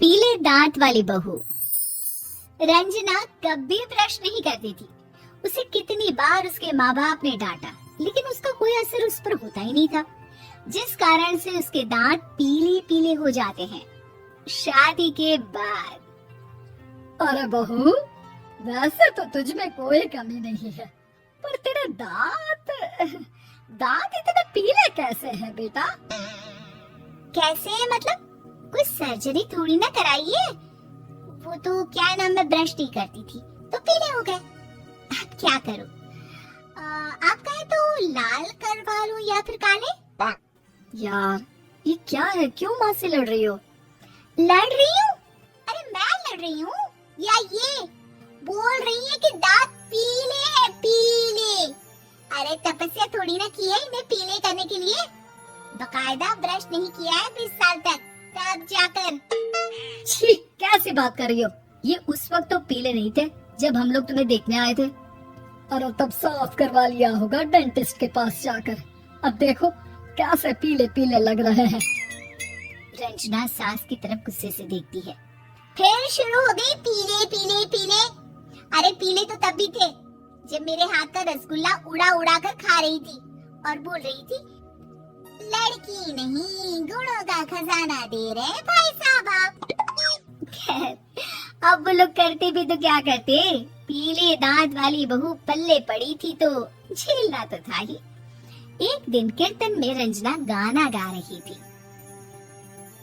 पीले दांत वाली बहू। रंजना कभी ब्रश नहीं करती थी। उसे कितनी बार उसके माँ बाप ने डांटा, लेकिन उसका कोई असर उस पर होता ही नहीं था, जिस कारण से उसके दांत पीले पीले हो जाते हैं शादी के बाद। अरे बहू, वैसे तो तुझ में कोई कमी नहीं है, पर तेरे दांत इतने पीले कैसे हैं बेटा? कैसे है मतलब? कोई सर्जरी थोड़ी ना कराई है। वो तो क्या नाम, मैं ब्रश नहीं करती थी तो पीले हो गए। अब क्या करूं? आप कहे तो लाल करवा लूं या फिर काले? यार ये क्या है, क्यों माँ से लड़ रही हो? लड़ रही हूँ? अरे मैं लड़ रही हूँ या ये बोल रही है कि दांत पीले हैं, पीले। अरे तपस्या थोड़ी ना की है इन्हें पीले करने के लिए। बकायदा ब्रश नहीं किया है 20 साल तक, तब जाकर। छी, कैसी बात कर रही हो? ये उस वक्त तो पीले नहीं थे जब हम लोग तुम्हें देखने आए थे। और तब साफ करवा लिया होगा डेंटिस्ट के पास जाकर। अब देखो कैसे पीले पीले लग रहे हैं। रंजना सास की तरफ गुस्से से देखती है। फिर शुरू हो गई पीले पीले पीले। अरे पीले तो तब भी थे जब मेरे हाथ का रसगुल्ला उड़ा उड़ा कर खा रही थी और बोल रही थी, लड़की नहीं गुणों का खजाना दे रहे भाई साहब आप। खैर, अब वो लोग करते भी तो क्या करते, पीले दांत वाली बहू पल्ले पड़ी थी तो झेलना तो था ही। एक दिन कीर्तन में रंजना गाना गा रही थी।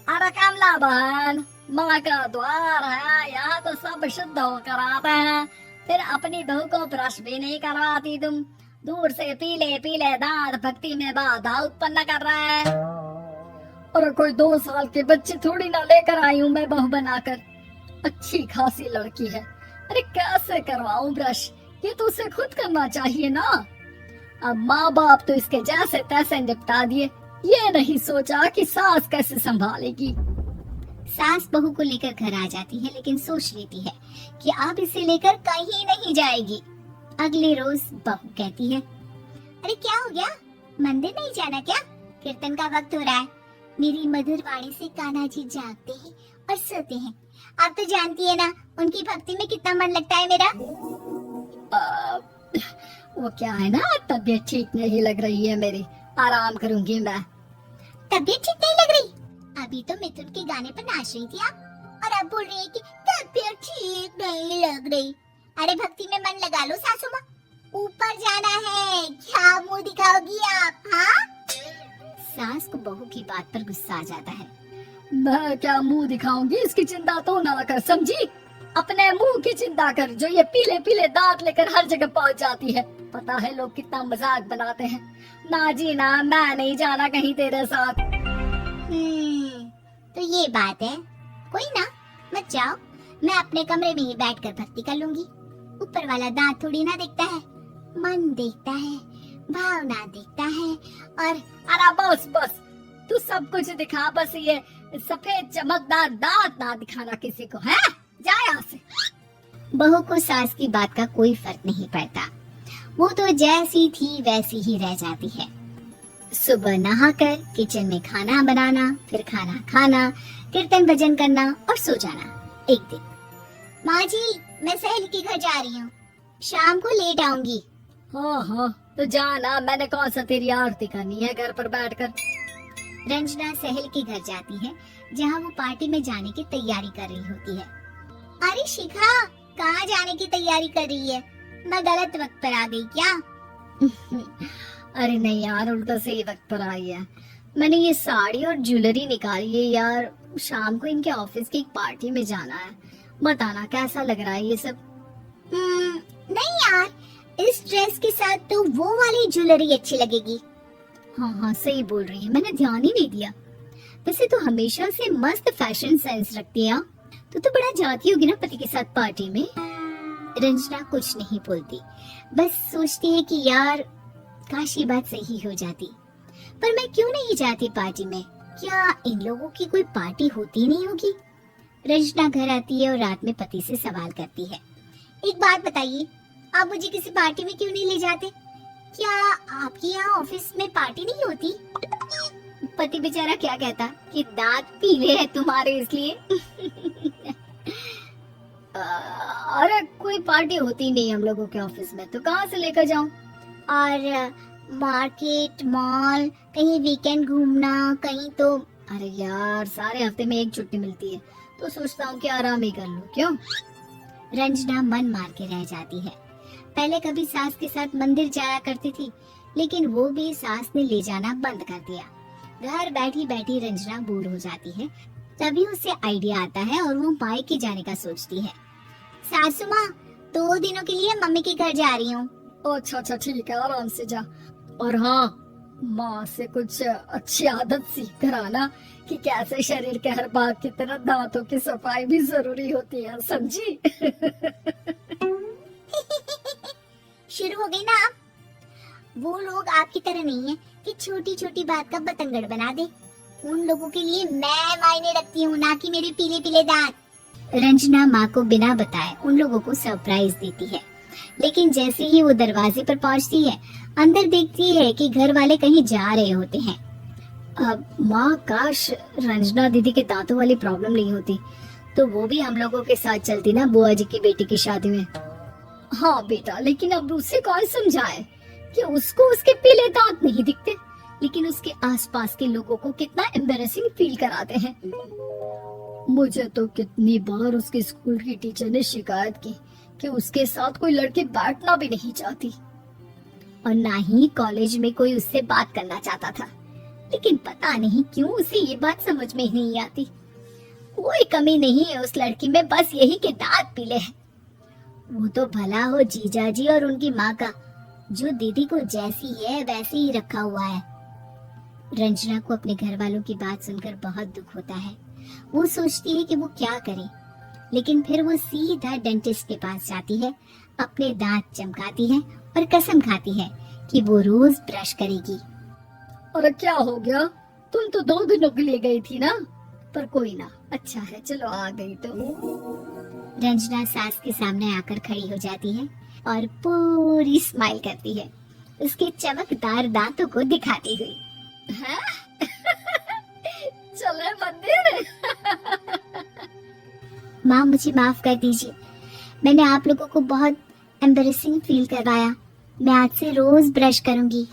अरे कमला बहन, माँ का द्वार है, यहाँ तो सब शुद्ध होकर आते हैं, फिर अपनी बहू को ब्रश भी नहीं करवाती तुम। दूर से पीले पीले दांत भक्ति में बाधा उत्पन्न कर रहा है। और कोई 2 साल के बच्चे थोड़ी ना लेकर आई हूँ मैं बहू बनाकर। अच्छी खासी लड़की है, अरे कैसे करवाऊं ब्रश? ये तो उसे खुद करना चाहिए ना। अब माँ बाप तो इसके जैसे तैसे निपटा दिए, ये नहीं सोचा कि सास कैसे संभालेगी। सास बहू को लेकर घर आ जाती है, लेकिन सोच लेती है कि अब इसे लेकर कहीं नहीं जाएगी। अगले रोज बहू कहती है, अरे क्या हो गया, मंदिर नहीं जाना क्या? कीर्तन का वक्त हो रहा है। मेरी मधुर वाणी से कान्हा जी जागते हैं और सोते हैं। आप तो जानती है ना उनकी भक्ति में कितना मन लगता है मेरा। वो क्या है ना, तबीयत ठीक नहीं लग रही है मेरी, आराम करूंगी मैं। तबीयत ठीक नहीं लग रही? अभी तो मिथुन के गाने पर नाच रही थी आप, और अब बोल रही है कि तबीयत ठीक नहीं लग रही। अरे भक्ति में मन लगा लो सासू माँ, ऊपर जाना है, क्या मुंह दिखाओगी आप? हाँ? सास को बहू की बात पर गुस्सा आ जाता है। मैं क्या मुंह दिखाऊंगी, इसकी चिंता तो ना कर, समझी? अपने मुंह की चिंता कर, जो ये पीले पीले दांत लेकर हर जगह पहुंच जाती है। पता है लोग कितना मजाक बनाते हैं। ना जी ना, मैं नहीं जाना कहीं तेरे साथ। तो ये बात है, कोई ना, मत जाओ, मैं अपने कमरे में ही बैठकर भक्ति कर लूंगी। ऊपर वाला दांत थोड़ी ना देखता है, मन देखता है, भावना देखता है। और अरे बस बस, तू सब कुछ दिखा, बस ये सफेद चमकदार दांत ना दिखाना किसी को, है? जा यहाँ से। बहू को सास की बात का कोई फर्क नहीं पड़ता, वो तो जैसी थी वैसी ही रह जाती है। सुबह नहाकर किचन में खाना बनाना, फिर खाना खाना, कीर्तन भजन करना और सो जाना। एक दिन, माँ जी मैं सहेली के घर जा रही हूँ, शाम को लेट आऊंगी। हाँ हाँ, तो जाना, मैंने कौन सा तेरी आरती करनी है घर पर बैठकर। रंजना सहेली के घर जाती है, जहाँ वो पार्टी में जाने की तैयारी कर रही होती है। अरे शिखा, कहाँ जाने की तैयारी कर रही है? मैं गलत वक्त पर आ गई क्या? अरे नहीं यार, उल्टा सही वक्त पर आई है। मैंने ये साड़ी और ज्वेलरी निकाली है यार, शाम को इनके ऑफिस की एक पार्टी में जाना है। बताना कैसा लग रहा है ये सब? नहीं यार, इस ड्रेस के साथ तो वो वाली ज्वेलरी अच्छी लगेगी। हाँ हाँ सही बोल रही है, मैंने ध्यान ही नहीं दिया। वैसे तो हमेशा से मस्त फैशन सेंस रखती है, तो बड़ा जाती होगी ना पति के साथ पार्टी में। रंजना कुछ नहीं बोलती, बस सोचती है कि यार काश ये बात सही हो जाती, पर मैं क्यों नहीं जाती पार्टी में? क्या इन लोगों की कोई पार्टी होती नहीं होगी? रंजना घर आती है और रात में पति से सवाल करती है, एक बात बताइए, आप मुझे किसी पार्टी में क्यों नहीं ले जाते? क्या आपके यहाँ ऑफिस में पार्टी नहीं होती? पति बेचारा क्या कहता कि दांत पीले हैं तुम्हारे इसलिए। अरे कोई पार्टी होती नहीं हम लोगों के ऑफिस में, तो कहाँ से लेकर जाऊं? और मार्केट, मॉल, कहीं वीकेंड घूमना, कहीं तो। अरे यार, सारे हफ्ते में एक छुट्टी मिलती है, तो सोचता हूँ कि आराम ही कर लूं। क्यों? रंजना मन मार के रह जाती है। पहले कभी सास के साथ मंदिर जाया करती थी, लेकिन वो भी सास ने ले जाना बंद कर दिया। घर बैठी बैठी रंजना बोर हो जाती है। तभी उसे आइडिया आता है और वो मायके जाने का सोचती है। सासू माँ, 2 दिनों के लिए मम्मी के घर जा रही हूँ। अच्छा ठीक है, आराम से जा। और हाँ, माँ से कुछ अच्छी आदत सीख कर आना कि कैसे शरीर के हर भाग की तरह दांतों की सफाई भी जरूरी होती है, समझी? शुरू हो गई ना आप? वो लोग आपकी तरह नहीं है कि छोटी छोटी बात का बतंगड़ बना दे। उन लोगों के लिए मैं मायने रखती हूँ, ना कि मेरे पीले पीले दांत। रंजना माँ को बिना बताए उन लोगों को सरप्राइज देती है, लेकिन जैसे ही वो दरवाजे पर पहुंचती है, अंदर देखती है कि घर वाले कहीं जा रहे होते हैं। अब माँ, काश रंजना दीदी के दांतों वाली प्रॉब्लम नहीं होती, तो वो भी हम लोगों के साथ चलती ना बुआ जी की बेटी की शादी में। हाँ बेटा, लेकिन अब उसे कौन समझाए कि उसको उसके पीले दांत नहीं दिखते, लेकिन उसके आसपास के लोगों को कितना एम्बैरेसिंग फील कराते हैं। मुझे तो कितनी बार उसके स्कूल की टीचर ने शिकायत की कि उसके साथ कोई लड़की बैठना भी नहीं चाहती, और ना ही कॉलेज में कोई उससे बात करना चाहता था। लेकिन पता नहीं क्यों उसे ये बात समझ में ही नहीं आती। कोई कमी नहीं है उस लड़की में, बस यही कि दांत पीले हैं। वो तो भला हो जीजाजी और उनकी माँ का, जो दीदी को जैसी है वैसे ही रखा हुआ है। रंजना को अपने घर वालों की बात सुनकर बहुत दुख होता है। वो सोचती है कि वो क्या करे, लेकिन फिर वो सीधा डेंटिस्ट के पास जाती है, अपने दांत चमकाती है और कसम खाती है कि वो रोज ब्रश करेगी। और क्या हो गया? तुम तो 2 दिनों के लिए गई थी ना। पर कोई ना, अच्छा है, चलो आ गई तो। रंजना सास के सामने आकर खड़ी हो जाती है और पूरी स्माइल करती है, उसके चमकदार दांतों को दिखाती हुई। चले मंदिर। माँ, मुझे माफ कर दीजिए, मैंने आप लोगों को बहुत एम्बैरेसिंग फील करवाया। मैं आज से रोज ब्रश करूंगी।